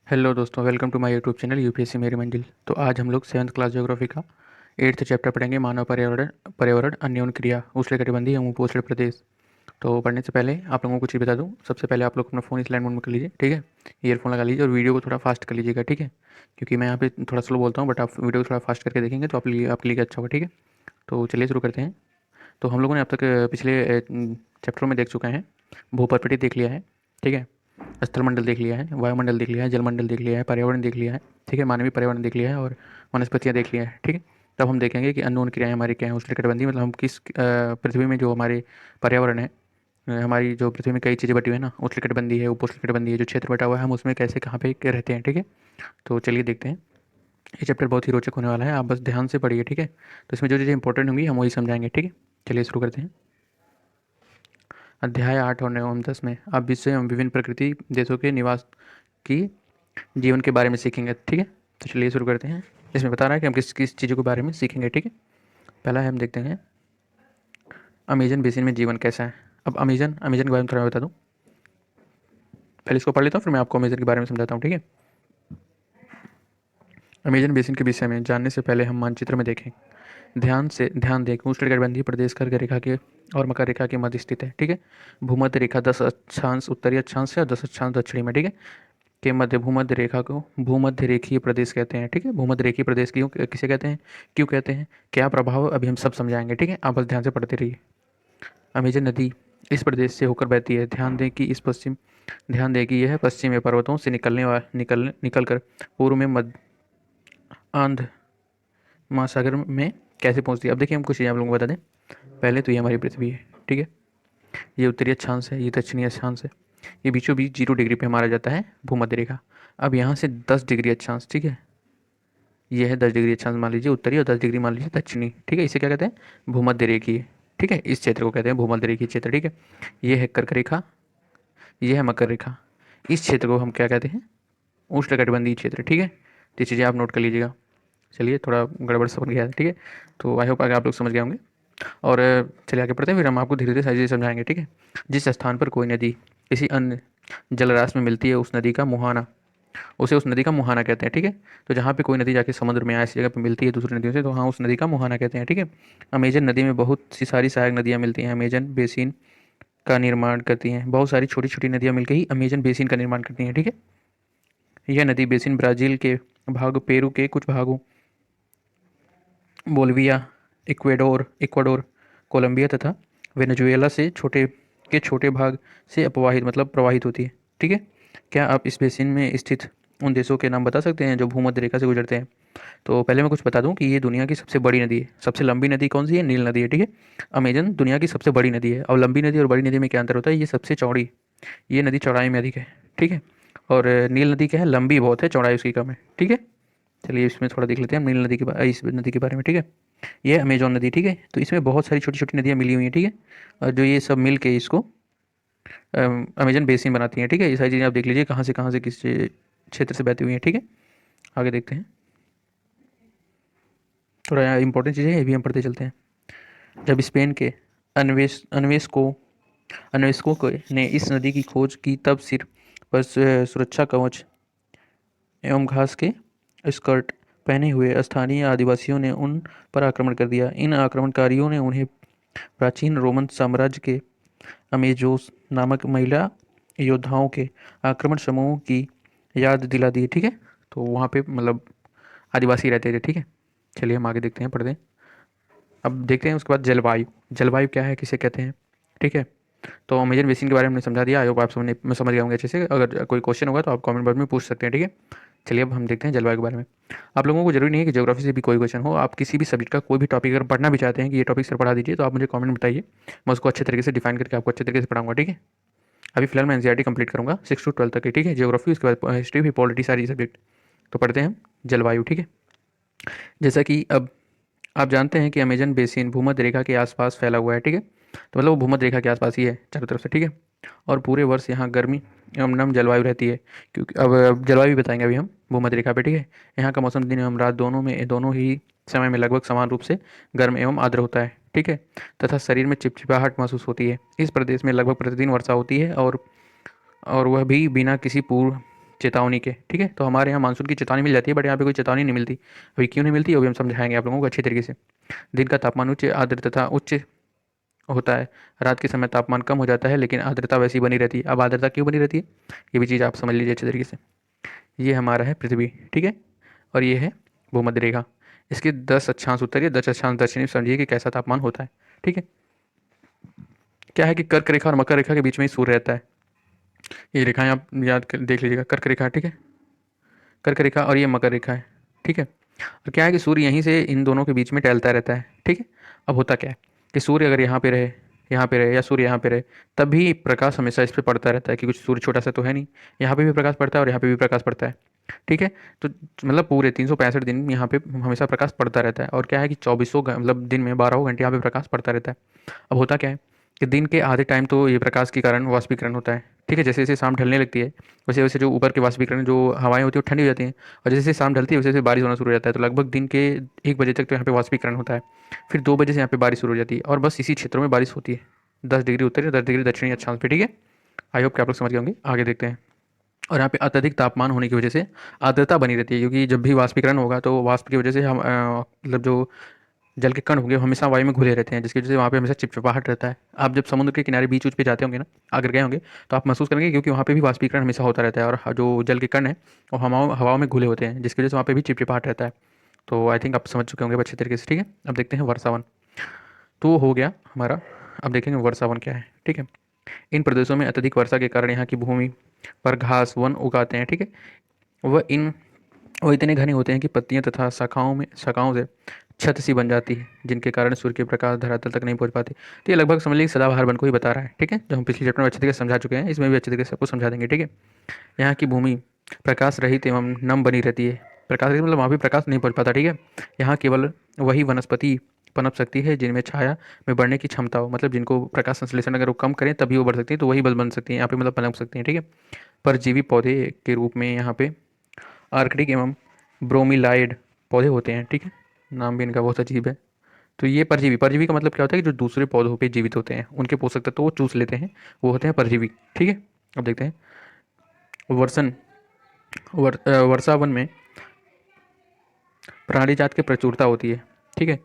Hello दोस्तों, welcome to my YouTube channel UPSC मेरी मंजिल। तो आज हम लोग सेवन्थ क्लास ज्योग्राफी का 8th चैप्टर पढ़ेंगे, मानव पर्यावरण पर्यावरण अन्योन्य क्रिया उष्णकटिबंधीय एवं उपोष्ण प्रदेश। तो पढ़ने से पहले आप लोगों को कुछ चीज़ बता दूं। सबसे पहले आप लोग अपना फ़ोन इस लैंड मोड में कर लीजिए, ठीक है। ईयरफोन लगा लीजिए और वीडियो को थोड़ा फास्ट कर लीजिएगा, ठीक है। क्योंकि मैं यहाँ पे थोड़ा स्लो बोलता हूँ, बट आप वीडियो को थोड़ा फास्ट करके देखेंगे तो आपके लिए अच्छा होगा, ठीक है। तो चलिए शुरू करते हैं। तो हम लोगों ने अब तक पिछले चैप्टरों में देख चुके हैं। भूप्रकृति देख लिया है, ठीक है। स्थलमंडल देख लिया है, वायुमंडल देख लिया है, जलमंडल देख लिया है, पर्यावरण देख लिया है, ठीक है। मानवीय पर्यावरण देख लिया है और वनस्पतियाँ देख लिया है, ठीक है। तब हम देखेंगे कि अन्य क्रियाएं हमारी क्या हैं उष्णकटिबंधीय, मतलब हम किस पृथ्वी में जो हमारे पर्यावरण है, हमारी जो पृथ्वी में कई चीज़ें बटी हुई है ना, उष्णकटिबंधीय है, उपोष्णकटिबंधीय है, जो क्षेत्र बटा हुआ है, हम उसमें कैसे कहाँ पे रहते हैं, ठीक है। तो चलिए देखते हैं। ये चैप्टर बहुत ही रोचक होने वाला है, आप बस ध्यान से पढ़िए, ठीक है। तो इसमें जो चीज़ें इंपॉर्टेंट होंगी हम वही समझाएंगे, ठीक है। चलिए शुरू करते हैं। अध्याय 8 और 9 एवं 10 में आप विश्व एवं विभिन्न प्रकृति देशों के निवास की जीवन के बारे में सीखेंगे, ठीक है। तो चलिए शुरू करते हैं। इसमें बता रहा है कि हम किस किस चीज़ों के बारे में सीखेंगे, ठीक है। पहला है, हम देखते हैं अमेजन बेसिन में जीवन कैसा है। अब अमेजन अमेजन के बारे में थोड़ा बता दूँ। पहले इसको पढ़ लेता हूँ, फिर मैं आपको अमेजन के बारे में समझाता हूँ, ठीक है। अमेजन बेसिन के विषय में जानने से पहले हम मानचित्र में देखें। ध्यान दें कि उष्णकटिबंधीय प्रदेश कर्क रेखा के और मकर रेखा के मध्य स्थित है, ठीक है। भूमध्य रेखा 10 अक्षांश उत्तरी अक्षांश से और 10 अक्षांश दक्षिणी में, ठीक है। के मध्य भूमध्य रेखा को भूमध्य रेखीय प्रदेश कहते हैं, ठीक है। भूमध्य रेखीय प्रदेश क्यों किसे कहते हैं, क्यों कहते हैं, क्या प्रभाव, अभी हम सब समझाएंगे, ठीक है। आप बस ध्यान से पढ़ते रहिए। अमेजन नदी इस प्रदेश से होकर बहती है। ध्यान दें कि यह पश्चिमी पर्वतों से निकल कर पूर्व में मध्य आंध्र महासागर में कैसे पहुंचती है। अब देखिए, हम कुछ चीज़ें आप लोगों को बता दें। पहले तो ये हमारी पृथ्वी है, ठीक है। ये उत्तरी अक्षांश है, ये दक्षिणी अक्षांश है। ये बीचों बीच 0 डिग्री पे मारा जाता है भूमध्य रेखा। अब यहाँ से 10 डिग्री अक्षांश, ठीक है। ये है 10 डिग्री अक्षांश मान लीजिए उत्तरी और 10 डिग्री मान लीजिए दक्षिणी, ठीक है। इसे क्या कहते हैं, भूमध्य रेखीय, ठीक है। इस क्षेत्र को कहते हैं भूमध्य रेखीय क्षेत्र, ठीक है। ये है कर्क रेखा, ये है मकर रेखा। इस क्षेत्र को हम क्या कहते हैं, उष्णकटिबंधीय क्षेत्र, ठीक है। तो ये चीज़ें आप नोट कर लीजिएगा। चलिए, थोड़ा गड़बड़ समझ गया है, ठीक है। तो आई होप आगे आप लोग समझ गए होंगे। और चलिए आगे पढ़ते हैं, फिर हम आपको धीरे धीरे सारी चीज़ें समझाएंगे, ठीक है। जिस स्थान पर कोई नदी किसी अन्य जलराशि में मिलती है उस नदी का मुहाना उसे उस नदी का मुहाना कहते हैं, ठीक है। तो जहाँ पे कोई नदी जाके समुद्र में ऐसी जगह पे मिलती है दूसरी नदियों से, तो हाँ, उस नदी का मुहाना कहते हैं, ठीक है। अमेजन नदी में बहुत सी सारी सहायक नदियाँ मिलती हैं, अमेजन बेसिन का निर्माण करती हैं। बहुत सारी छोटी छोटी नदियाँ मिलकर ही अमेजन बेसिन का निर्माण करती हैं, ठीक है। यह नदी बेसिन ब्राज़ील के भाग, पेरू के कुछ भागों, बोल्विया, इक्वाडोर, कोलंबिया तथा वेनेजुएला से छोटे भाग से अपवाहित मतलब प्रवाहित होती है, ठीक है। क्या आप इस बेसिन में स्थित उन देशों के नाम बता सकते हैं जो भूमध्य रेखा से गुजरते हैं। तो पहले मैं कुछ बता दूं कि ये दुनिया की सबसे बड़ी नदी है। सबसे लंबी नदी कौन सी है, नील नदी है, ठीक है। अमेजन दुनिया की सबसे बड़ी नदी है। और लंबी नदी और बड़ी नदी में क्या अंतर होता है, ये सबसे चौड़ी, ये नदी चौड़ाई में अधिक है, ठीक है। और नील नदी क्या है, लंबी बहुत है, चौड़ाई उसकी कम है, ठीक है। चलिए इसमें थोड़ा देख लेते हैं हम नील नदी इस नदी के बारे में, ठीक है। ये अमेजोन नदी, ठीक है। तो इसमें बहुत सारी छोटी छोटी नदियाँ मिली हुई हैं, ठीक है। और जो ये सब मिल के इसको अमेजन बेसिन बनाती हैं, ठीक है। ये सारी चीज़ें आप देख लीजिए कहाँ से किस क्षेत्र से बहती हुई हैं, ठीक है। आगे देखते हैं। थोड़ा इंपॉर्टेंट चीज़ें ये भी हम पढ़ते चलते हैं। जब स्पेन के अन्वेष अन्वेषकों अन्वेषकों ने इस नदी की खोज की, तब सिर पर सुरक्षा कवच एवं घास के स्कर्ट पहने हुए स्थानीय आदिवासियों ने उन पर आक्रमण कर दिया। इन आक्रमणकारियों ने उन्हें प्राचीन रोमन साम्राज्य के अमेजोस नामक महिला योद्धाओं के आक्रमण समूह की याद दिला दी, ठीक है। तो वहाँ पे मतलब आदिवासी रहते थे, ठीक है। चलिए हम आगे देखते हैं, पढ़ते हैं। अब देखते हैं उसके बाद जलवायु। जलवायु क्या है, किसे कहते हैं, ठीक है। तो अमेजन बेसिन के बारे में हमने समझा दिया। आई होप आप समझ गए होंगे अच्छे से। अगर कोई क्वेश्चन होगा तो आप कमेंट बॉक्स में पूछ सकते हैं, ठीक है। चलिए अब हम देखते हैं जलवायु के बारे में। आप लोगों को जरूरी नहीं है कि ज्योग्राफी से भी कोई क्वेश्चन हो। आप किसी भी सब्जेक्ट का कोई भी टॉपिक अगर पढ़ना भी चाहते हैं कि ये टॉपिक सर पढ़ा दीजिए, तो आप मुझे कमेंट में बताइए। मैं उसको अच्छे तरीके से डिफाइन करके आपको अच्छे तरीके से पढ़ाऊंगा, ठीक है। अभी फिलहाल मैं एनसीईआरटी कंप्लीट करूँगा 6 to 12 तक की, ठीक है। ज्योग्राफी, उसके बाद हिस्ट्री, भी पॉलिटी, सारी सब्जेक्ट। तो पढ़ते हैं हम जलवायु, ठीक है। जैसा कि अब आप जानते हैं कि अमेजन बेसिन भूमध्य रेखा के आसपास फैला हुआ है, ठीक है। तो मतलब वो भूमध्य रेखा के आसपास ही है चारों तरफ से, ठीक है। और पूरे वर्ष यहाँ गर्मी एवं नम जलवायु रहती है। क्योंकि अब जलवायु भी बताएंगे अभी हम भूमध्य रेखा पे, ठीक है। यहाँ का मौसम दिन एवं रात दोनों ही समय में लगभग समान रूप से गर्म एवं आर्द्र होता है, ठीक है। तथा शरीर में चिपचिपाहट महसूस होती है। इस प्रदेश में लगभग प्रतिदिन वर्षा होती है, और वह भी बिना किसी चेतावनी के, ठीक है। तो हमारे यहाँ मानसून की चेतावनी मिल जाती है, बट यहाँ पे कोई चेतावनी नहीं मिलती। अभी क्यों नहीं मिलती, वो भी हम समझाएंगे आप लोगों को अच्छी तरीके से। दिन का तापमान उच्च, आर्द्रता उच्च होता है। रात के समय तापमान कम हो जाता है, लेकिन आर्द्रता वैसी बनी रहती है। अब आर्द्रता क्यों बनी रहती है, ये भी चीज़ आप समझ लीजिए अच्छे तरीके से। ये हमारा है पृथ्वी, ठीक है, और ये है भूमध्य रेखा। इसके 10 अक्षांश उत्तरीय, 10 अक्षांश दक्षिणी, समझिए कि कैसा तापमान होता है, ठीक है। क्या है कि कर्क रेखा और मकर रेखा के बीच में ही सूर्य रहता है। ये रेखाएं आप याद कर देख लीजिएगा, कर्क रेखा, ठीक है, कर्क रेखा, और ये मकर रेखा है, ठीक है। और क्या है कि सूर्य यहीं से इन दोनों के बीच में टहलता रहता है, ठीक है। अब होता क्या है कि सूर्य अगर यहाँ पे रहे या सूर्य यहाँ पे रहे, तब भी प्रकाश हमेशा इस पे पड़ता रहता है, क्योंकि सूर्य छोटा सा तो है नहीं। यहाँ पे भी प्रकाश पड़ता है और यहाँ पे भी प्रकाश पड़ता है, ठीक है। तो मतलब पूरे 365 दिन यहाँ पे हमेशा प्रकाश पड़ता रहता है। और क्या है कि मतलब दिन में 12 घंटे यहाँ पे प्रकाश पड़ता रहता है। अब होता क्या है कि दिन के आधे टाइम तो ये प्रकाश के कारण वाष्पीकरण होता है, ठीक है। जैसे जैसे शाम ढलने लगती है, वैसे वैसे जो ऊपर के वाष्पीकरण जो हवाएं होती है वो ठंडी हो जाती हैं, और जैसे जैसे शाम ढलती है वैसे वैसे बारिश होना शुरू हो जाता है। तो लगभग दिन के 1 बजे तक तो यहाँ पे वाष्पीकरण होता है। फिर 2 बजे से यहाँ पे बारिश शुरू हो जाती है, और बस इसी क्षेत्रों में बारिश होती है, 10 डिग्री उत्तरी, 10 डिग्री दक्षिणी अक्षांश पे, ठीक है। आई होप कि आप लोग समझ गए होंगे। आगे देखते हैं। और यहाँ पे अत्यधिक तापमान होने की वजह से आर्द्रता बनी रहती है, क्योंकि जब भी वाष्पीकरण होगा तो वाष्प की वजह से हम मतलब जो जल के कण होंगे वो हमेशा वायु में घुले रहते हैं, जिसकी वजह से वहाँ पे हमेशा चिपचिपाहट रहता है। आप जब समुद्र के किनारे बीच उच पे जाते होंगे ना, अगर गए होंगे, तो आप महसूस करेंगे, क्योंकि वहाँ पे भी वाष्पीकरण हमेशा होता रहता है, और जो जल के कण हैं वो हवाओं हवाओं में घुले होते हैं, जिसकी वजह से वहाँ पे भी चिपचिपाहट रहता है। तो आई थिंक आप समझ चुके होंगे अच्छे तरीके से, ठीक है। अब देखते हैं वर्षावन। तो हो गया हमारा। अब देखेंगे वर्षावन क्या है, ठीक है। इन प्रदेशों में अत्यधिक वर्षा के कारण यहाँ की भूमि पर घास वन उगाते हैं, ठीक है। वह इन वो इतने घने होते हैं कि पत्तियां तथा शाखाओं से छत सी बन जाती है, जिनके कारण सूर्य के प्रकाश धरातल तक नहीं पहुंच पाते। तो ये लगभग समझ लीजिए सदाबहार वन को ही बता रहा है, ठीक है, जो हम पिछले चैप्टर में अच्छे तरीके से समझा चुके हैं। इसमें भी अच्छे तरीके से सबको समझा देंगे, ठीक है। यहाँ की भूमि प्रकाश रहित एवं नम बनी रहती है। प्रकाश रहित मतलब वहाँ भी प्रकाश नहीं पहुँच पाता, ठीक है। यहाँ केवल वही वनस्पति पनप सकती है जिनमें छाया में बढ़ने की क्षमता हो, मतलब जिनको प्रकाश संश्लेषण अगर वो कम करें तभी वो बढ़ सकती है, तो वही बल बन सकती है यहाँ पे, मतलब पनप सकती हैं, ठीक है। परजीवी पौधे के रूप में यहाँ पे आर्कटिक एवं ब्रोमीलाइड पौधे होते हैं, ठीक है। नाम भी इनका बहुत अजीब है। तो ये परजीवी, परजीवी का मतलब क्या होता है कि जो दूसरे पौधों पे जीवित होते हैं, उनके पोषक तत्व वो चूस लेते हैं, वो होते हैं परजीवी, ठीक है। अब देखते हैं वर्षन वर्षावन में प्राणी जात की प्रचुरता होती है, ठीक है।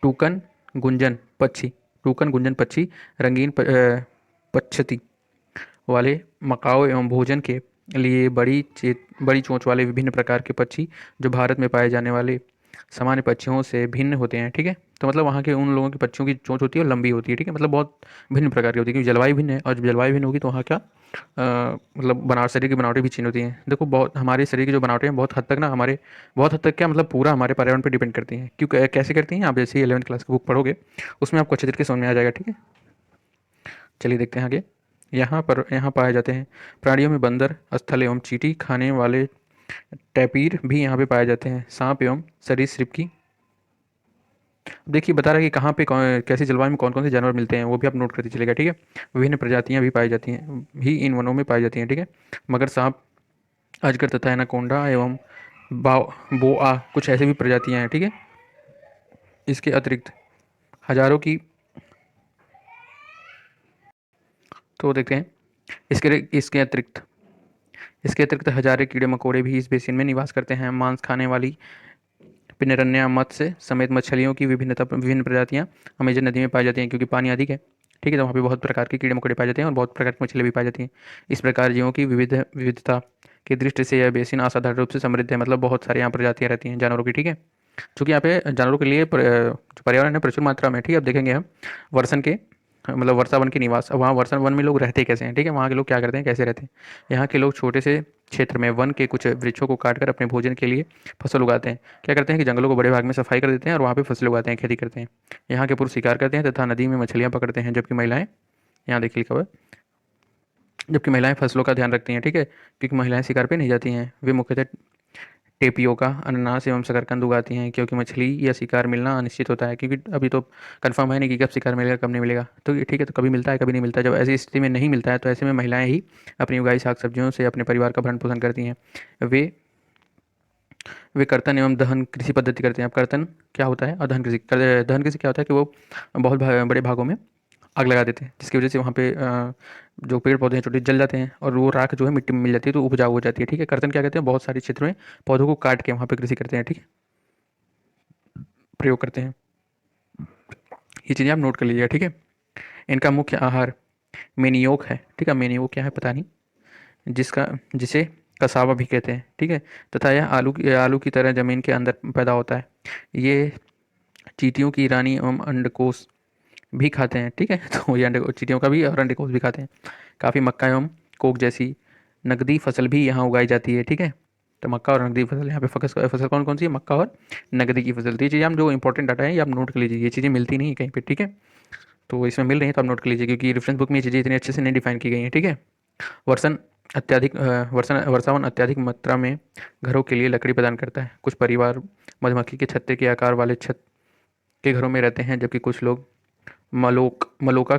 टूकन गुंजन पक्षी टूकन गुंजन पक्षी रंगीन पक्षती वाले मकाओ एवं भोजन के लिए बड़ी चोंच वाले विभिन्न प्रकार के पक्षी, जो भारत में पाए जाने वाले सामान्य पक्षियों से भिन्न होते हैं, ठीक है। तो मतलब वहाँ के उन लोगों के पक्षियों की चोंच होती है और लंबी होती है, ठीक है, मतलब बहुत भिन्न प्रकार की होती है, क्योंकि जलवायु भिन्न है, और जब जलवायु भिन्न होगी तो वहाँ क्या मतलब शरीर की बनावटें भी चेंज होती हैं। देखो बहुत हमारे शरीर की जो बनावटें हैं बहुत हद तक ना हमारे बहुत हद तक क्या मतलब पूरा हमारे पर्यावरण पर डिपेंड करती हैं। क्यों कैसे करती हैं, आप जैसे ही 11वीं क्लास की बुक पढ़ोगे उसमें आपको अच्छे तरीके से समझ में आ जाएगा, ठीक है। चलिए देखते हैं आगे। यहाँ पाए जाते हैं प्राणियों में बंदर, स्थल एवं चींटी खाने वाले टैपीर भी यहाँ पे पाए जाते हैं। सांप एवं सरीसृप की देखिए बता रहा है कि कहाँ पे कैसी जलवायु में कौन कौन से जानवर मिलते हैं, वो भी आप नोट करते चलेगा, ठीक है। विभिन्न प्रजातियाँ भी पाई जाती हैं, भी इन वनों में पाई जाती हैं, ठीक है। मगर सांप, अजगर तथा एनाकोंडा एवं बोआ कुछ ऐसे भी प्रजातियाँ हैं, ठीक है। इसके अतिरिक्त हजारों की, तो देखते हैं इसके इसके अतिरिक्त हजारे कीड़े मकोड़े भी इस बेसिन में निवास करते हैं। मांस खाने वाली पिनरन्या मत्स्य समेत मछलियों की विभिन्न प्रजातियां अमेजन नदी में पाई जाती हैं, क्योंकि पानी अधिक है, ठीक है। तो वहाँ पे बहुत प्रकार के कीड़े मकोड़े पाए जाते हैं और बहुत प्रकार की मछलियाँ भी पाई जाती हैं। इस प्रकार जीवों की विविधता की दृष्टि से यह बेसिन असाधारण रूप से समृद्ध है, मतलब बहुत सारी यहाँ प्रजातियाँ रहती हैं जानवरों की, ठीक है। चूँकि यहाँ पे जानवरों के लिए जो पर्यावरण है प्रचुर मात्रा में, ठीक है। अब देखेंगे हम वर्षन के मतलब वर्षा वन के निवास। अब वहाँ वर्षा वन में लोग रहते कैसे हैं, ठीक है, वहाँ के लोग क्या करते हैं, कैसे रहते हैं। यहाँ के लोग छोटे से क्षेत्र में वन के कुछ वृक्षों को काटकर अपने भोजन के लिए फसल उगाते हैं। क्या करते हैं कि जंगलों को बड़े भाग में सफाई कर देते हैं और वहाँ पे फसल उगाते हैं, खेती करते हैं। यहाँ के पुरुष शिकार करते हैं तथा नदी में मछलियाँ पकड़ते हैं, जबकि महिलाएं, यहाँ देखिए लिखा हुआ है, जबकि महिलाएं फसलों का ध्यान रखती हैं, ठीक है, क्योंकि महिलाएं शिकार पे नहीं जाती हैं। वे मुख्यतः टेपियोका, अनानास एवं शकरकंद उगाती हैं, क्योंकि मछली या शिकार मिलना अनिश्चित होता है, क्योंकि अभी तो कंफर्म है नहीं कि कब शिकार मिलेगा कब नहीं मिलेगा। तो ये ठीक है, तो कभी मिलता है कभी नहीं मिलता है। जब ऐसी स्थिति में नहीं मिलता है तो ऐसे में महिलाएं ही अपनी उगाई साग सब्जियों से अपने परिवार का भरण पोषण करती हैं। वे वे कर्तन एवं दहन कृषि पद्धति करते हैं। अब कर्तन क्या होता है और दहन कृषि क्या होता है कि वो बड़े भागों में आग लगा देते हैं, जिसकी वजह से वहाँ पे जो पेड़ पौधे हैं छोटे जल जाते हैं और वो राख जो है मिट्टी में मिल जाती है तो उपजाऊ हो जाती है। ठीक है, कर्तन क्या कहते हैं, बहुत सारे क्षेत्रों में पौधों को काट के वहाँ पे कृषि करते हैं। ठीक है, प्रयोग करते हैं। ये चीज़ें आप नोट कर लीजिएगा। ठीक है, इनका मुख्य आहार मेनियोक है। ठीक है, मेनियोक क्या है पता नहीं, जिसका जिसे कसावा भी कहते हैं। ठीक है, तथा यह आलू की तरह जमीन के अंदर पैदा होता है। ये चींटियों की रानी एवं अंडकोश भी खाते हैं। ठीक है तो ये अंडे चींटियों का भी और अंडकोश भी खाते हैं। काफ़ी मक्का एवं कोक जैसी नकदी फसल भी यहाँ उगाई जाती है। ठीक है, तो मक्का और नकदी फसल, यहाँ पे फसल कौन कौन सी है, मक्का और नकदी की फसल। तो ये चीज़ें हम जो इंपॉर्टेंट डाटा है ये आप नोट कर लीजिए, ये चीज़ें मिलती नहीं है कहीं पे। ठीक है, तो इसमें मिल रही है तो आप नोट कर लीजिए, क्योंकि रेफरेंस बुक में ये चीज़ें इतनी अच्छे से नहीं डिफाइन की गई हैं। ठीक है, वर्षन वर्षावन अत्यधिक मात्रा में घरों के लिए लकड़ी प्रदान करता है। कुछ परिवार मधुमक्खी के छत्ते के आकार वाले छत के घरों में रहते हैं, जबकि कुछ लोग मलोका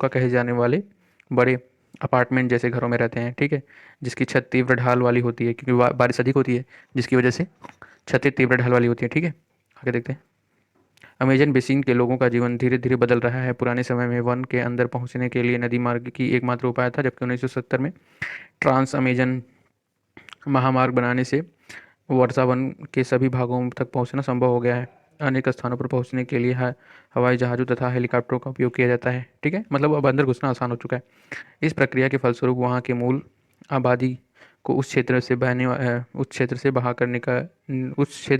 कहे जाने वाले बड़े अपार्टमेंट जैसे घरों में रहते हैं। ठीक है, जिसकी छत तीव्र ढाल वाली होती है, क्योंकि बारिश अधिक होती है जिसकी वजह से छतें तीव्र ढाल वाली होती हैं। ठीक है, आगे देखते हैं। अमेजन बेसिन के लोगों का जीवन धीरे धीरे बदल रहा है। पुराने समय में वन के अंदर पहुंचने के लिए नदी मार्ग की एकमात्र उपाय था, जबकि 1970 में ट्रांस अमेजन महामार्ग बनाने से वर्षा वन के सभी भागों तक पहुंचना संभव हो गया है। अनेक स्थानों पर पहुंचने के लिए हवाई जहाज़ों तथा हेलीकॉप्टरों का उपयोग किया जाता है। ठीक है, मतलब अब अंदर घुसना आसान हो चुका है। इस प्रक्रिया के फलस्वरूप वहाँ के मूल आबादी को उस क्षेत्र से उस क्षेत्र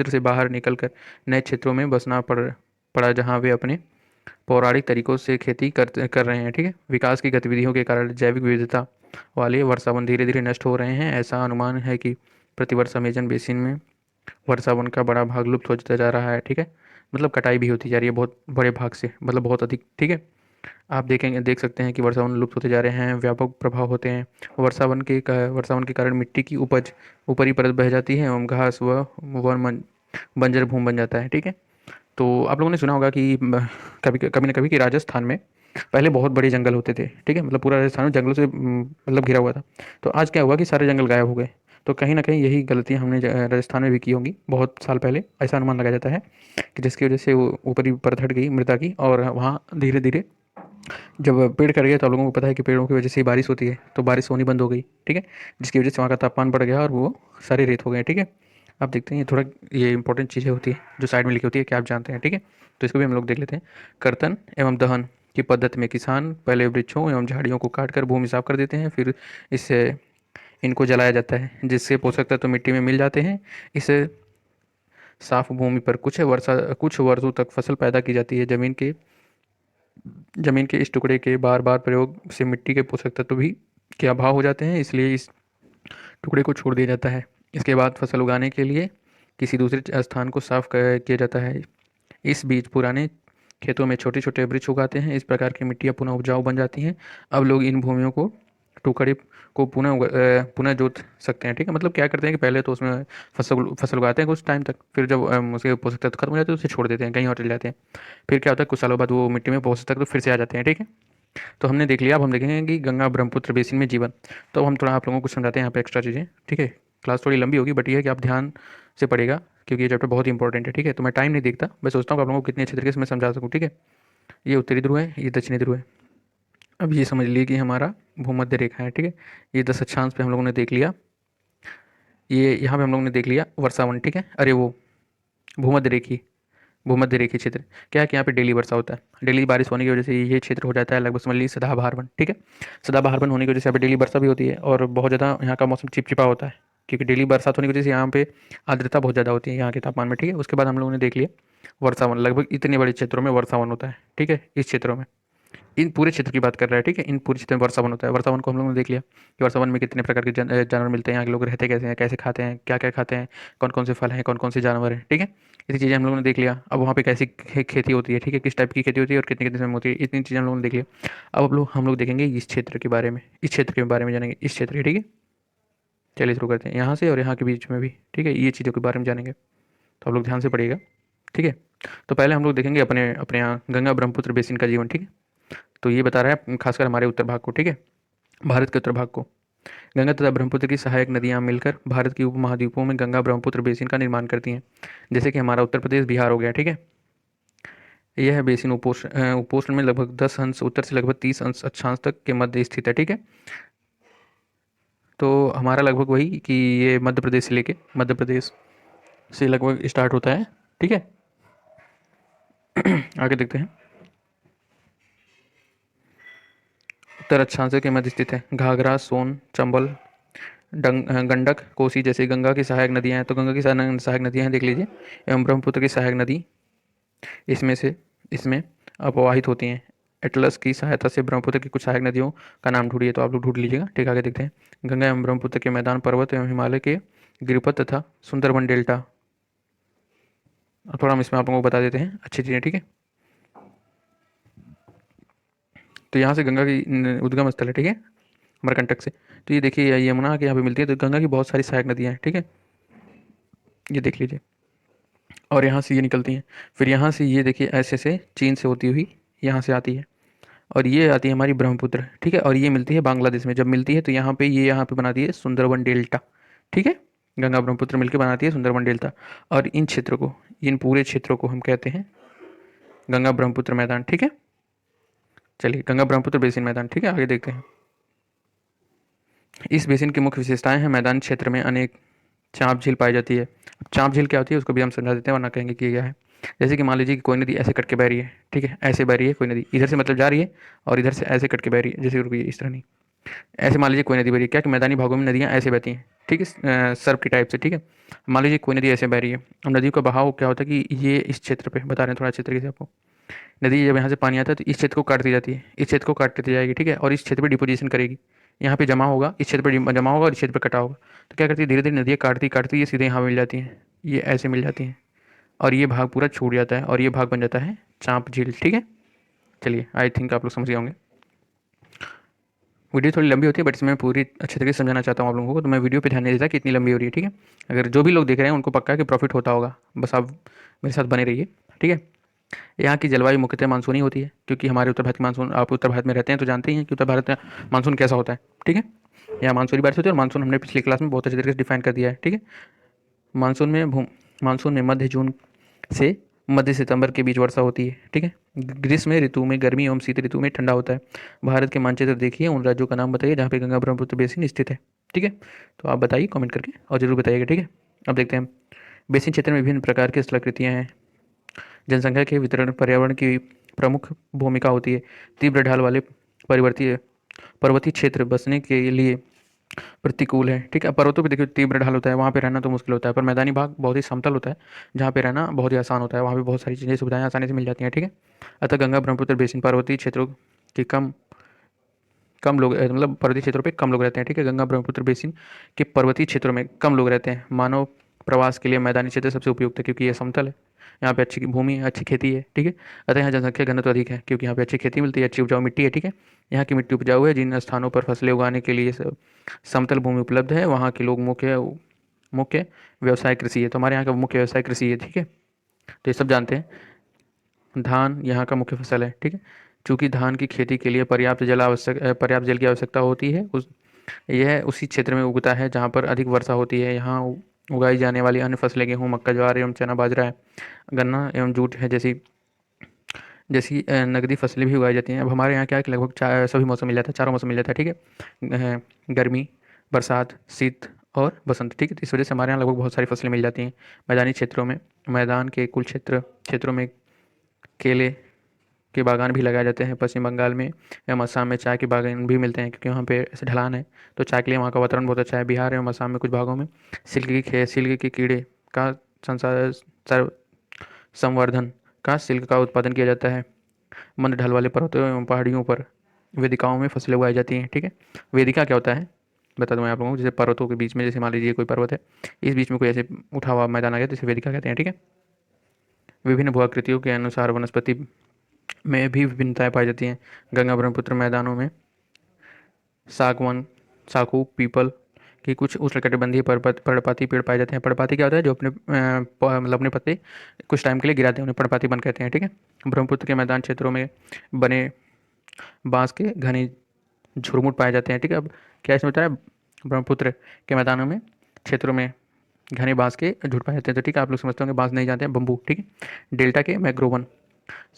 से बाहर निकलकर नए क्षेत्रों में बसना पड़ा, जहाँ वे अपने पौराणिक तरीकों से खेती कर रहे हैं। ठीक है, विकास की गतिविधियों के कारण जैविक विविधता वाले वर्षावन धीरे धीरे नष्ट हो रहे हैं। ऐसा अनुमान है कि प्रतिवर्ष अमेजन बेसिन में वर्षावन का बड़ा भाग लुप्त होता जा रहा है। ठीक है, मतलब कटाई भी होती जा रही है बहुत बड़े भाग से, मतलब बहुत अधिक। ठीक है, आप देख सकते हैं कि वर्षावन लुप्त होते जा रहे हैं, व्यापक प्रभाव होते हैं। वर्षावन के कारण मिट्टी की उपज ऊपरी परत बह जाती है एवं घास व वन बंजर भूमि बन जाता है। ठीक है, तो आप लोगों ने सुना होगा कि कभी कभी ना कभी कि राजस्थान में पहले बहुत बड़े जंगल होते थे। ठीक है, मतलब पूरा राजस्थान जंगलों से मतलब घिरा हुआ था। तो आज क्या हुआ कि सारे जंगल गायब हो गए। तो कहीं ना कहीं यही गलतियां हमने राजस्थान में भी की होंगी बहुत साल पहले, ऐसा अनुमान लगाया जाता है कि जिसकी वजह से वो ऊपरी परत हट गई मृदा की, और वहाँ धीरे धीरे जब पेड़ कट गए तो आप लोगों को पता है कि पेड़ों की वजह से ही बारिश होती है, तो बारिश होनी बंद हो गई। ठीक है, जिसकी वजह से वहाँ का तापमान बढ़ गया और वो सारे रेत हो गए। ठीक है, आप देखते हैं ये थोड़ा ये इंपॉर्टेंट चीज़ें होती है जो साइड में लिखी होती है, क्या आप जानते हैं। ठीक है, तो इसको भी हम लोग देख लेते हैं। कर्तन एवं दहन की पद्धति में किसान पहले वृक्षों एवं झाड़ियों को काट कर भूमि साफ कर देते हैं, फिर इससे इनको जलाया जाता है, जिससे पोषक तत्व मिट्टी में मिल जाते हैं। इससे साफ भूमि पर कुछ वर्षों तक फसल पैदा की जाती है। जमीन के इस टुकड़े के बार बार प्रयोग से मिट्टी के पोषक तत्व भी के अभाव हो जाते हैं, इसलिए इस टुकड़े को छोड़ दिया जाता है। इसके बाद फसल उगाने के लिए किसी दूसरे स्थान को किया जाता है। इस बीच पुराने खेतों में छोटे छोटे वृक्ष उगाते हैं। इस प्रकार की मिट्टियाँ पुनः उपजाऊ बन जाती हैं। अब लोग इन भूमियों को टुकड़े को पुनः जोत सकते हैं। ठीक है, मतलब क्या करते हैं कि पहले तो उसमें फसल उगाते हैं कुछ टाइम तक, फिर जब उसके पोषक तत्व खत्म हो जाते हैं तो उसे छोड़ देते हैं, कहीं और चले जाते हैं। फिर क्या होता है, कुछ सालों बाद वो मिट्टी में पोषक तत्व फिर से आ जाते हैं। ठीक है, तो हमने देख लिया। अब हम देखेंगे कि गंगा ब्रह्मपुत्र बेसिन में जीवन। तो अब हम थोड़ा आप लोगों को समझाते हैं यहाँ पे एक्स्ट्रा चीज़ें। ठीक है, क्लास थोड़ी लंबी होगी, बट ये है कि आप ध्यान से पढ़ेगा, क्योंकि ये चैप्टर बहुत इंपॉर्टेंट है। ठीक है, तो मैं टाइम नहीं देखता, मैं सोचता हूँ कि आप लोगों को कितने अच्छे तरीके से मैं समझा सकूँ। ठीक है, ये उत्तरी ध्रुव है, ये दक्षिणी ध्रुव है। अब ये समझ लिए कि हमारा भूमध्य रेखा है। ठीक है, ये 10 अक्षांश पे हम लोगों ने देख लिया। ये यहाँ पे हम लोगों ने देख लिया वर्षावन। ठीक है, अरे वो भूमध्य रेखी क्षेत्र क्या है कि यहाँ पे डेली वर्षा होता है। डेली बारिश होने की वजह से ये क्षेत्र हो जाता है लगभग समझ लीजिए सदाबहार वन। ठीक है, सदाबहार वन होने की वजह से यहाँ पे डेली वर्षा भी होती है और बहुत ज़्यादा यहाँ का मौसम चिपचिपा होता है, क्योंकि डेली बरसात होने की वजह से यहाँ पे आर्द्रता बहुत ज़्यादा होती है यहाँ के तापमान में। ठीक है, उसके बाद हम लोगों ने देख लिया वर्षावन, लगभग इतने बड़े क्षेत्रों में वर्षावन होता है। ठीक है, इस क्षेत्रों में इन पूरे क्षेत्र की बात कर रहा है। ठीक है, इन पूरे क्षेत्र में वर्षावन होता है। वर्षावन को हम लोगों ने देख लिया कि वर्षावन में कितने प्रकार के जानवर मिलते हैं, यहाँ के लोग रहते कैसे हैं, कैसे खाते हैं, क्या क्या खाते हैं, कौन कौन से फल हैं, कौन कौन से जानवर हैं। ठीक है, इतनी चीज़ें हम लोगों ने देख लिया। अब वहाँ पे कैसी खेती होती है, ठीक है, किस टाइप की खेती होती है और कितने कितने समय में होती है, इतनी चीज़ें हम लोगों ने देख लिया। अब हम लोग देखेंगे इस क्षेत्र के बारे में, इस क्षेत्र के बारे में जानेंगे, इस क्षेत्र के। ठीक है, चलिए शुरू करते हैं यहाँ से और यहाँ के बीच में भी। ठीक है, ये चीज़ों के बारे में जानेंगे, तो आप लोग ध्यान से पढ़िएगा। ठीक है, तो पहले हम लोग देखेंगे अपने अपने यहाँ गंगा ब्रह्मपुत्र बेसिन का जीवन। ठीक है, तो ये बता रहा है खासकर हमारे उत्तर भाग को। ठीक है, भारत के उत्तर भाग को गंगा तथा ब्रह्मपुत्र की सहायक नदियाँ मिलकर भारत की उपमहाद्वीपों में गंगा ब्रह्मपुत्र बेसिन का निर्माण करती हैं। जैसे कि हमारा उत्तर प्रदेश बिहार हो गया। ठीक है, यह बेसिन उपोष्ण में लगभग 10 अंश उत्तर से लगभग 30 अंश अक्षांश तक के मध्य स्थित है। ठीक है, तो हमारा लगभग वही कि ये मध्य प्रदेश से लगभग स्टार्ट होता है। ठीक है, आगे देखते हैं। उत्तर अक्षांश के मध्य स्थित है। घाघरा, सोन, चंबल, गंडक, कोसी जैसे गंगा की सहायक नदियां हैं, तो गंगा की सहायक नदियां हैं, देख लीजिए। एवं ब्रह्मपुत्र की सहायक नदी इसमें से इसमें अपवाहित होती हैं। एटलस की सहायता से ब्रह्मपुत्र की कुछ सहायक नदियों का नाम ढूंढिए, तो आप लोग ढूंढ लीजिएगा। ठीक, आगे देखते हैं। गंगा एवं ब्रह्मपुत्र के मैदान पर्वत एवं हिमालय के गिरिपथ तथा सुंदरबन डेल्टा। थोड़ा हम इसमें आप लोगों को बता देते हैं अच्छी चीज़ें। ठीक है, तो यहाँ से गंगा की उद्गम स्थल है। ठीक है, अमरकंटक से। तो ये देखिए यमुना के यहाँ पे मिलती है, तो गंगा की बहुत सारी सहायक नदियाँ हैं। ठीक है, ये देख लीजिए। और यहाँ से ये निकलती हैं। फिर यहाँ से ये देखिए ऐसे से चीन से होती हुई यहाँ से आती है, और ये आती है हमारी ब्रह्मपुत्र। ठीक है, और ये मिलती है बांग्लादेश में। जब मिलती है तो यहाँ पे बनाती है सुंदरबन डेल्टा। ठीक है, गंगा ब्रह्मपुत्र मिलकर बनाती है सुंदरबन डेल्टा। और इन पूरे क्षेत्रों को हम कहते हैं गंगा ब्रह्मपुत्र मैदान। ठीक है, चलिए, गंगा ब्रह्मपुत्र बेसिन मैदान। ठीक है, आगे देखते हैं। इस बेसिन की मुख्य विशेषताएं हैं। मैदान क्षेत्र में अनेक चाँप झील पाई जाती है। अब चाँप झील क्या होती है उसको भी हम समझा देते हैं, वरना कहेंगे कि क्या है। जैसे कि मान लीजिए कि कोई नदी ऐसे कट के बह रही है। ठीक है, ऐसे बह रही है कोई नदी, इधर से मतलब जा रही है और इधर से ऐसे कट के बह रही है, जैसे रुकी इस तरह नहीं। ऐसे मान लीजिए कोई नदी बह रही है, क्या कि मैदानी भागों में नदियाँ ऐसे बहती हैं। ठीक है, सर्प की टाइप से। ठीक है, मान लीजिए कोई नदी ऐसे बह रही है। अब नदी का बहाव क्या होता है कि ये इस क्षेत्र पे बता रहे हैं थोड़ा अच्छे तरीके से आपको। नदी जब यहाँ से पानी आता है तो इस क्षेत्र को काटती जाती है, इस क्षेत्र को काटती जाएगी। ठीक है, और इस क्षेत्र पे डिपोजिशन करेगी। यहाँ पे जमा होगा, इस क्षेत्र पे जमा होगा और इस क्षेत्र पे कटा होगा। तो क्या करती है, धीरे धीरे नदियाँ काटती काटती ये सीधे यहाँ मिल जाती हैं, ये ऐसे मिल जाती हैं, और ये भाग पूरा छूट जाता है और ये भाग बन जाता है चाँप झील। ठीक है, चलिए, आई थिंक आप लोग समझ गए होंगे। वीडियो थोड़ी लंबी होती है, बट इसमें पूरी अच्छे तरीके से समझाना चाहता हूँ आप लोगों को, तो मैं वीडियो पे ध्यान नहीं देता कि इतनी लंबी हो रही है। ठीक है, अगर जो भी लोग देख रहे हैं उनको पक्का है कि प्रॉफिट होता होगा, बस आप मेरे साथ बने रहिए। ठीक है, यहाँ की जलवायु मुख्यतः मानसूनी होती है, क्योंकि हमारे उत्तर भारत की मानसून, आप उत्तर भारत में रहते हैं तो जानते ही हैं कि उत्तर भारत में मानसून कैसा होता है। ठीक है, यहाँ मानसूनी बारिश होती है, और मानसून हमने पिछली क्लास में बहुत अच्छे तरीके से डिफाइन कर दिया है। ठीक है, मानसून में मध्य जून से मध्य सितंबर के बीच वर्षा होती है। ठीक है, ग्रीष्म ऋतु में गर्मी एवं शीत ऋतु में ठंडा होता है। भारत के मानचित्र देखिए, उन राज्यों का नाम बताइए जहाँ पे गंगा ब्रह्मपुत्र बेसिन स्थित है। ठीक है, तो आप बताइए कमेंट करके और ज़रूर बताइएगा। ठीक है, अब देखते हैं। बेसिन क्षेत्र में विभिन्न प्रकार की स्थलाकृतियाँ हैं। जनसंख्या के वितरण पर्यावरण की प्रमुख भूमिका होती है। तीव्र ढाल वाले परिवर्तीय पर्वतीय क्षेत्र बसने के लिए प्रतिकूल है। ठीक है, पर्वतों पे देखिए तीव्र ढाल होता है, वहाँ पे रहना तो मुश्किल होता है, पर मैदानी भाग बहुत ही समतल होता है, जहाँ पे रहना बहुत ही आसान होता है, वहाँ पे बहुत सारी चीज़ें सुविधाएं आसानी से मिल जाती हैं। ठीक है, अतः गंगा ब्रह्मपुत्र बेसिन पर्वतीय क्षेत्रों के कम कम लोग मतलब पर्वतीय क्षेत्रों पे कम लोग रहते हैं। ठीक है, गंगा ब्रह्मपुत्र बेसिन के पर्वतीय क्षेत्रों में कम लोग रहते हैं। मानव प्रवास के लिए मैदानी क्षेत्र सबसे उपयुक्त है, क्योंकि ये समतल है, यहाँ पे अच्छी भूमि है, अच्छी खेती है। ठीक है, अतः यहाँ जनसंख्या घनत्व अधिक है, क्योंकि यहाँ पे अच्छी खेती मिलती है, अच्छी उपजाऊ मिट्टी है। ठीक है, यहाँ की मिट्टी उपजाऊ है। जिन स्थानों पर फसलें उगाने के लिए समतल भूमि उपलब्ध है, वहाँ के लोग मुख्य मुख्य व्यवसाय कृषि है। तो हमारे यहाँ का मुख्य व्यवसाय कृषि है। ठीक है, तो ये सब जानते हैं। धान यहाँ का मुख्य फसल है। ठीक है, चूँकि धान की खेती के लिए पर्याप्त जल की आवश्यकता होती है, यह उसी क्षेत्र में उगता है जहाँ पर अधिक वर्षा होती है। यहाँ उगाई जाने वाली अन्य फसलें गेहूँ, मक्का, ज्वार एवं चना, बाजरा है, गन्ना एवं जूट है, जैसी जैसी नगदी फसलें भी उगाई जाती हैं। अब हमारे यहाँ क्या है कि लगभग सभी मौसम मिल जाता है, चारों मौसम मिल जाता है। ठीक है, गर्मी, बरसात, शीत और बसंत। ठीक है, तो इस वजह से हमारे यहाँ लगभग बहुत सारी फसलें मिल जाती हैं। मैदानी क्षेत्रों में मैदान के कुल क्षेत्रों में केले के बागान भी लगाए जाते हैं। पश्चिम बंगाल में एवं असम में चाय के बागान भी मिलते हैं, क्योंकि वहाँ पे ऐसे ढलान है, तो चाय के लिए वहाँ का वातावरण बहुत अच्छा है। बिहार एवं असम में कुछ भागों में सिल्क के कीड़े का संवर्धन का सिल्क का उत्पादन किया जाता है। मंद ढल वाले पर्वतों एवं पहाड़ियों पर वेदिकाओं में फसलें उगाई जाती हैं। ठीक है, वेदिका क्या होता है बता दूं मैं आप लोगों को। जैसे पर्वतों के बीच में, जैसे मान लीजिए कोई पर्वत है, इस बीच में कोई ऐसे उठा हुआ मैदान आ गया तो इसे वेदिका कहते हैं। ठीक है, विभिन्न भूआकृतियों के अनुसार वनस्पति में भी विभिन्नताएं पाई जाती हैं। गंगा ब्रह्मपुत्र मैदानों में सागवन, साखू, पीपल की कुछ उष्णकटिबंधीय पर्णपाती पेड़ पाए जाते हैं। पर्णपाती क्या होता है, जो मतलब अपने पत्ते कुछ टाइम के लिए गिराते हैं, उन्हें पर्णपाती वन कहते हैं। ठीक है, ब्रह्मपुत्र के मैदान क्षेत्रों में बने बांस के घने झुरमुट पाए जाते हैं। ठीक है, अब क्या इसमें होता है, ब्रह्मपुत्र के मैदानों में क्षेत्रों में घने बांस के झुंड पाए जाते हैं। तो ठीक है, आप लोग समझते होंगे, बांस नहीं जानते हैं, बम्बू। ठीक है, डेल्टा के मैग्रोवन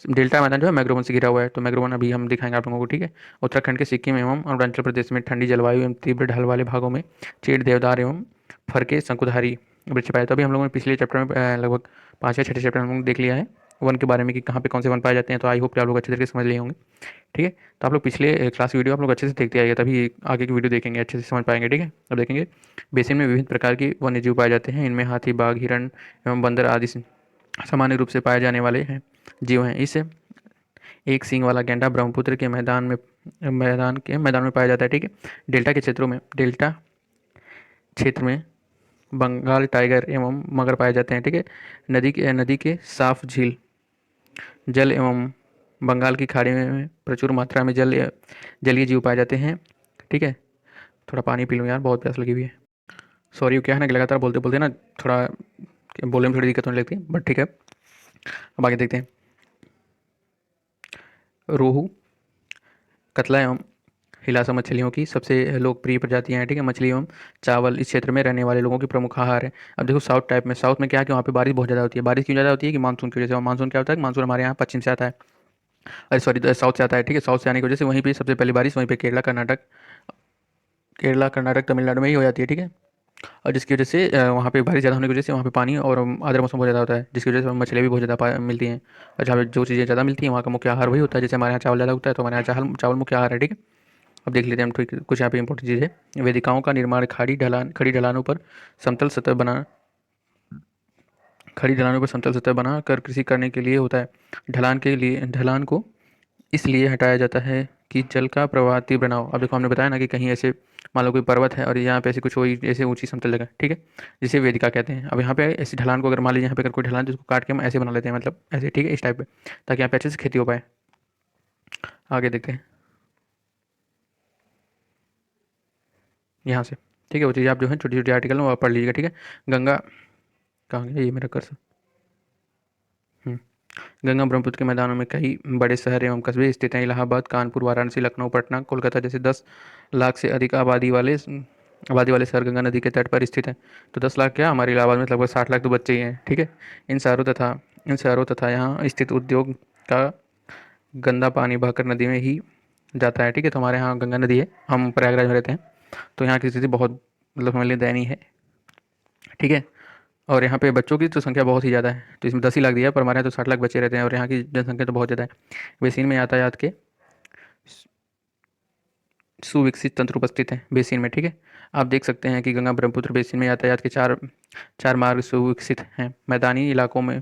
डेल्टा मैदान जो है मैग्रोवन से घिरा हुआ है, तो मैग्रोवन अभी हम दिखाएंगे आप लोगों को, ठीक है। उत्तराखंड के सिक्किम एवं अरुणाचल प्रदेश में ठंडी जलवायु एवं तीव्र ढल वाले भागों में चीड़, देवदार एवं फर के शंकुधारी वृक्ष पाए। तो अभी हम लोगों ने पिछले चैप्टर में लगभग 5 या 6 चैप्टर हम लोग देख लिया है वन के बारे में कि कहाँ पे कौन से वन पाए जाते हैं। तो आई होप कि आप लोग अच्छे तरीके से समझ लिए होंगे, ठीक है। तो आप लोग पिछले क्लास वीडियो आप लोग अच्छे से देखते आइए, तभी आगे की वीडियो देखेंगे अच्छे से समझ पाएंगे, ठीक है। अब देखेंगे बेसिन में विभिन्न प्रकार के वन्य जीव पाए जाते हैं। इनमें हाथी, बाघ, हिरण एवं बंदर आदि सामान्य रूप से पाए जाने वाले हैं जीव हैं। इस एक सींग वाला गैंडा ब्रह्मपुत्र के मैदान में पाया जाता है, ठीक है। डेल्टा क्षेत्र में बंगाल टाइगर एवं मगर पाए जाते हैं, ठीक है। नदी के साफ झील जल एवं बंगाल की खाड़ी में प्रचुर मात्रा में जलीय जीव पाए जाते हैं, ठीक है। थोड़ा पानी पी लूँ यार, बहुत प्यास लगी हुई है। सॉरी, क्या है ना कि लगातार बोलते बोलते ना थोड़ा बोलने में थोड़ी दिक्कत होने लगती है, बट ठीक है। अब आगे देखते हैं। रोहू, कतला एवं हिलासा मछलियों की सबसे लोकप्रिय प्रजातियां हैं, ठीक है। मछली एवं चावल इस क्षेत्र में रहने वाले लोगों की प्रमुख आहार है। अब देखो साउथ में क्या है कि वहाँ पे बारिश बहुत ज़्यादा होती है। बारिश क्यों ज़्यादा होती है कि मानसून की वजह से। और मानसून क्या होता है, मानसून हमारे यहाँ पश्चिम से आता है, अरे सॉरी साउथ से आता है, ठीक है। साउथ से आने की वजह से वहीं पे सबसे पहली बारिश वहीं पे केरला कर्नाटक तमिलनाडु में ही हो जाती है, ठीक है। और जिसकी वजह से वहाँ पे बारिश ज़्यादा होने की वजह से वहाँ पे पानी और आर्द्र मौसम बहुत ज़्यादा होता है, जिसकी वजह से मछलियाँ भी बहुत ज़्यादा मिलती हैं। और जहाँ पे जो चीज़ें ज़्यादा मिलती हैं वहाँ का मुख्य आहार वही होता है। जैसे हमारे यहाँ चावल ज़्यादा होता है, तो हमारे यहाँ चावल मुख्य आहार है, ठीक है। अब देख लेते हैं हम ठीक कुछ यहाँ पे इंपॉर्टेंट चीज़ है। वेदिकाओं का निर्माण खड़ी ढलानों पर समतल सतह बना खड़ी ढलानों पर समतल सतह बना कर कृषि करने के लिए होता है। ढलान को इसलिए हटाया जाता है कि जल का प्रवाह तीव्र ना हो। अब देखो हमने बताया ना कि कहीं ऐसे मान लो कोई पर्वत है और यहाँ पे ऐसी कुछ वही ऐसे ऊंची समतल जगह, ठीक है, जिसे वेदिका कहते हैं। अब यहाँ पे ऐसी ढलान को अगर मान लीजिए यहाँ पे अगर कोई ढलान तो उसको काट के हम ऐसे बना लेते हैं, मतलब ऐसे, ठीक है, इस टाइप पे, ताकि यहाँ पे अच्छे से खेती हो पाए। आगे देखते हैं यहाँ से, ठीक है। वो चीज़ आप जो है छोटी छोटी आर्टिकल में वो आप पढ़ लीजिएगा, ठीक है। गंगा, कहाँ गया ये मेरा कर्सर। हम्म, गंगा ब्रह्मपुत्र के मैदानों में कई बड़े शहर एवं कस्बे स्थित हैं। इलाहाबाद, कानपुर, वाराणसी, लखनऊ, पटना, कोलकाता जैसे 10 लाख से अधिक आबादी वाले शहर गंगा नदी के तट पर स्थित हैं। तो 10 लाख क्या, हमारे इलाहाबाद में लगभग 60 लाख तो बच्चे ही हैं, ठीक है। इन शहरों तथा यहाँ स्थित उद्योग का गंदा पानी बहकर नदी में ही जाता है, ठीक है। तो हमारे यहाँ गंगा नदी है, हम प्रयागराज में रहते हैं, तो यहाँ की स्थिति बहुत मतलब हमारे लिए दयनीय है, ठीक है। और यहाँ पे बच्चों की तो संख्या बहुत ही ज़्यादा है, तो इसमें 10 ही लाख दिया है, पर हमारे यहाँ तो 60 लाख बच्चे रहते हैं और यहाँ की जनसंख्या तो बहुत ज़्यादा है। बेसिन में यातायात के सुविकसित तंत्र उपस्थित हैं बेसिन में, ठीक है। आप देख सकते हैं कि गंगा ब्रह्मपुत्र बेसिन में यातायात के चार चार मार्ग सुविकसित हैं। मैदानी इलाकों में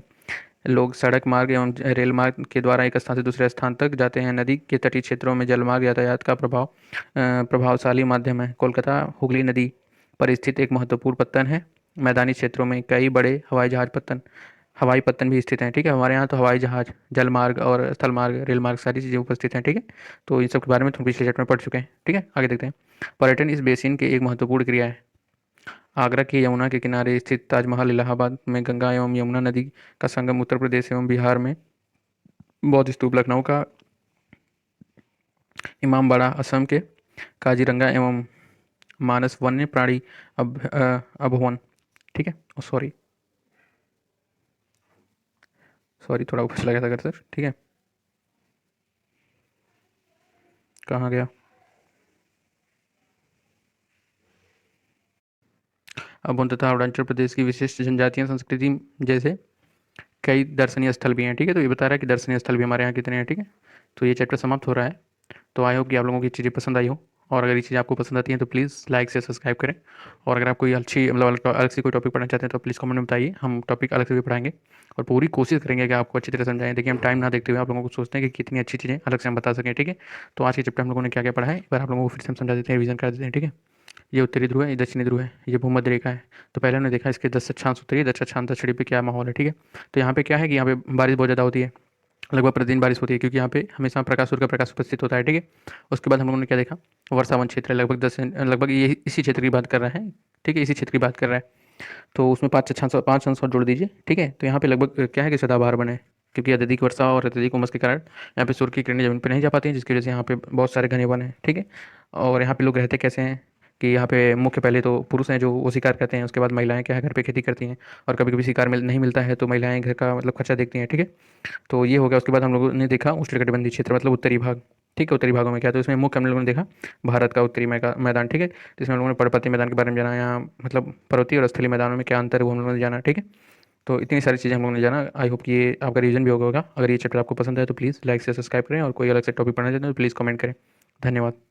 लोग सड़क मार्ग एवं रेल मार्ग के द्वारा एक स्थान से दूसरे स्थान तक जाते हैं। नदी के तटीय क्षेत्रों में जलमार्ग यातायात का प्रभावशाली माध्यम है। कोलकाता हुगली नदी पर स्थित एक महत्वपूर्ण पत्तन है। मैदानी क्षेत्रों में कई बड़े हवाई पत्तन भी स्थित हैं, ठीक है। हमारे यहाँ तो हवाई जहाज, जल मार्ग और स्थल मार्ग, रेल मार्ग सारी चीज़ें उपस्थित हैं, ठीक है। तो इन सब के बारे में तुम पिछले चैप्टर में पढ़ चुके हैं, ठीक है। आगे देखते हैं। पर्यटन इस बेसिन के एक महत्वपूर्ण क्रिया है। आगरा की यमुना के किनारे स्थित ताजमहल, इलाहाबाद में गंगा एवं यमुना नदी का संगम, उत्तर प्रदेश एवं बिहार में बौद्ध स्तूप, लखनऊ का इमामबाड़ा, असम के काजीरंगा एवं मानस वन्य प्राणी अभवन, ठीक है। सॉरी सॉरी थोड़ा ऊपर चला गया था सर, ठीक है। कहाँ गया। अभवन तथा अरुणाचल प्रदेश की विशिष्ट जनजातियाँ संस्कृति जैसे कई दर्शनीय स्थल भी हैं, ठीक है। तो ये बता रहा है कि दर्शनीय स्थल भी हमारे यहाँ कितने हैं, ठीक है। तो ये चैप्टर समाप्त हो रहा है। तो आई होप कि आप लोगों की चीज़ें पसंद आई हो, और अगर ये चीज़ आपको पसंद आती है तो प्लीज़ लाइक से सब्सक्राइब करें। और अगर आप कोई अच्छी मतलब अलग से कोई टॉपिक पढ़ना चाहते हैं तो प्लीज़ कमेंट में बताइए, हम टॉपिक अलग से भी पढ़ाएंगे और पूरी कोशिश करेंगे कि आपको अच्छी तरह समझाएं। देखिए हम टाइम ना देखते हुए आप लोगों को सोचते हैं कि कितनी अच्छी चीज़ें अलग से हम बता सकें, ठीक है। तो आज के चैप्टर हम लोगों ने क्या क्या पढ़ा है, एक बार आप लोगों को फिर से हम समझा देते हैं, रिवीजन कर देते हैं, ठीक है। ये उत्तरी ध्रुव है, ये दक्षिणी ध्रुव है, ये भूमध्य रेखा है। तो पहले हमने देखा इसके 10 अक्षांश उत्तरी, 10 अक्षांश दक्षिणी पे क्या माहौल है, ठीक है। तो यहाँ पे क्या है कि यहाँ पे बारिश बहुत ज़्यादा होती है, लगभग प्रतिदिन बारिश होती है, क्योंकि यहाँ पे हमेशा प्रकाश, सूर्य का प्रकाश उपस्थित होता है, ठीक है। उसके बाद हम लोगों ने क्या देखा, वर्षावन क्षेत्र है, लगभग ये इसी क्षेत्र की बात कर रहा है, ठीक है, इसी क्षेत्र की बात कर रहा है। तो उसमें 5 अंश और जोड़ दीजिए, ठीक है। तो यहाँ पे लगभग क्या है कि सदाबहार बने, क्योंकि अत्यधिक वर्षा और अत्यधिक उमस के कारण यहाँ पे सूर्य की किरणें जमीन पर नहीं जा पाती हैं, जिसकी वजह से यहाँ पे बहुत सारे घने वन हैं, ठीक है। और यहाँ पे लोग रहते कैसे हैं, कि यहाँ पे मुख्य पहले तो पुरुष हैं जो वो शिकार करते हैं, उसके बाद महिलाएं क्या है घर पे खेती करती हैं, और कभी कभी शिकार नहीं मिलता है तो महिलाएं घर का मतलब खर्चा देखती हैं, ठीक है। तो ये हो गया। उसके बाद हम लोगों ने देखा उष्णकटिबंधीय क्षेत्र मतलब उत्तरी भाग, ठीक है। उत्तरी भागों में क्या, तो इसमें मुख्य हम लोगों ने देखा भारत का उत्तरी मैदान, ठीक है। तो इसमें हम लोगों ने पर्वतीय मैदान के बारे में जाना, यहाँ मतलब पर्वतीय और स्थलीय मैदानों में क्या अंतर है वो हम लोगों ने जाना, ठीक है। तो इतनी सारी चीज़ें हम लोगों ने जाना। आई होप कि ये आपका रिवीजन भी होगा। अगर ये चैप्टर आपको पसंद है तो प्लीज़ लाइक से सब्सक्राइब करें, और कोई अलग से टॉपिक पढ़ना चाहते हैं तो प्लीज़ कमेंट करें। धन्यवाद।